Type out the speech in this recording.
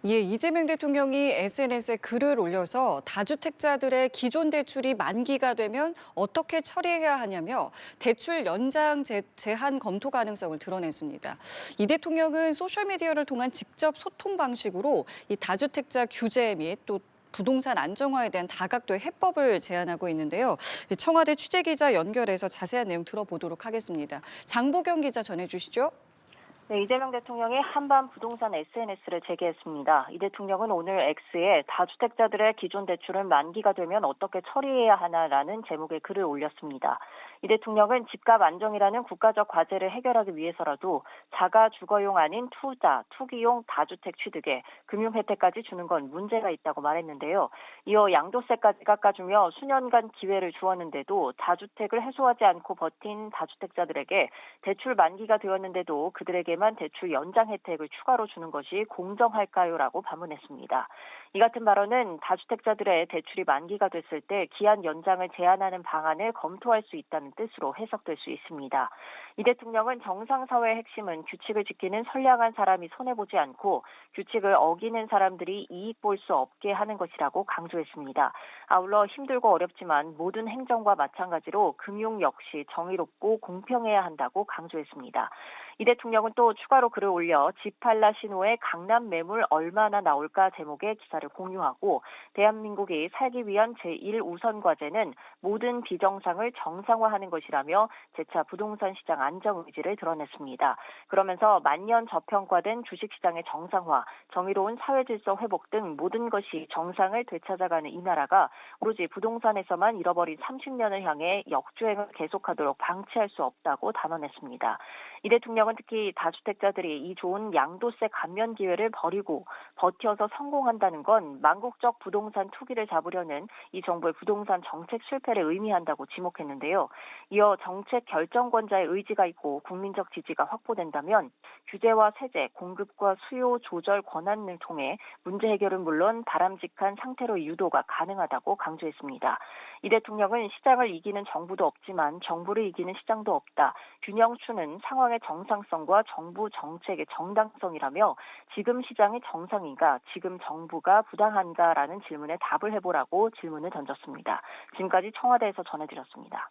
예, 이재명 대통령이 SNS에 글을 올려서 다주택자들의 기존 대출이 만기가 되면 어떻게 처리해야 하냐며 대출 연장 제한 검토 가능성을 드러냈습니다. 이 대통령은 소셜미디어를 통한 직접 소통 방식으로 이 다주택자 규제 및 또 부동산 안정화에 대한 다각도의 해법을 제안하고 있는데요. 청와대 취재기자 연결해서 자세한 내용 들어보도록 하겠습니다. 장보경 기자 전해주시죠. 네, 이재명 대통령이 한밤 부동산 SNS를 재개했습니다. 이 대통령은 오늘 X에 다주택자들의 기존 대출은 만기가 되면 어떻게 처리해야 하나라는 제목의 글을 올렸습니다. 이 대통령은 집값 안정이라는 국가적 과제를 해결하기 위해서라도 자가 주거용 아닌 투자, 투기용 다주택 취득에 금융 혜택까지 주는 건 문제가 있다고 말했는데요. 이어 양도세까지 깎아주며 수년간 기회를 주었는데도 다주택을 해소하지 않고 버틴 다주택자들에게 대출 만기가 되었는데도 그들에게만 대출 연장 혜택을 추가로 주는 것이 공정할까요?라고 반문했습니다. 이 같은 발언은 다주택자들의 대출이 만기가 됐을 때 기한 연장을 제한하는 방안을 검토할 수 있다는 뜻으로 해석될 수 있습니다. 이 대통령은 정상사회의 핵심은 규칙을 지키는 선량한 사람이 손해보지 않고 규칙을 어기는 사람들이 이익 볼 수 없게 하는 것이라고 강조했습니다. 아울러 힘들고 어렵지만 모든 행정과 마찬가지로 금융 역시 정의롭고 공평해야 한다고 강조했습니다. 이 대통령은 또 추가로 글을 올려 지팔라 신호의 강남 매물 얼마나 나올까 제목의 기사를 공유하고 대한민국이 살기 위한 제1우선 과제는 모든 비정상을 정상화하는 것이라며 재차 부동산 시장 안정 의지를 드러냈습니다. 그러면서 만년 저평가된 주식시장의 정상화, 정의로운 사회질서 회복 등 모든 것이 정상을 되찾아가는 이 나라가 오로지 부동산에서만 잃어버린 30년을 향해 역주행을 계속하도록 방치할 수 없다고 단언했습니다. 이 대통령은 특히 다주택자들이 이 좋은 양도세 감면 기회를 버리고 버텨서 성공한다는 건 망국적 부동산 투기를 잡으려는 이 정부의 부동산 정책 실패를 의미한다고 지목했는데요. 이어 정책 결정권자의 의지가 있고 국민적 지지가 확보된다면 규제와 세제, 공급과 수요 조절 권한을 통해 문제 해결은 물론 바람직한 상태로 유도가 가능하다고 강조했습니다. 이 대통령은 시장을 이기는 정부도 없지만 정부를 이기는 시장도 없다. 균형추는 상황의 정상성과 정부 정책의 정당성이라며 지금 시장이 정상인가, 지금 정부가 부당한가라는 질문에 답을 해보라고 질문을 던졌습니다. 지금까지 청와대에서 전해드렸습니다.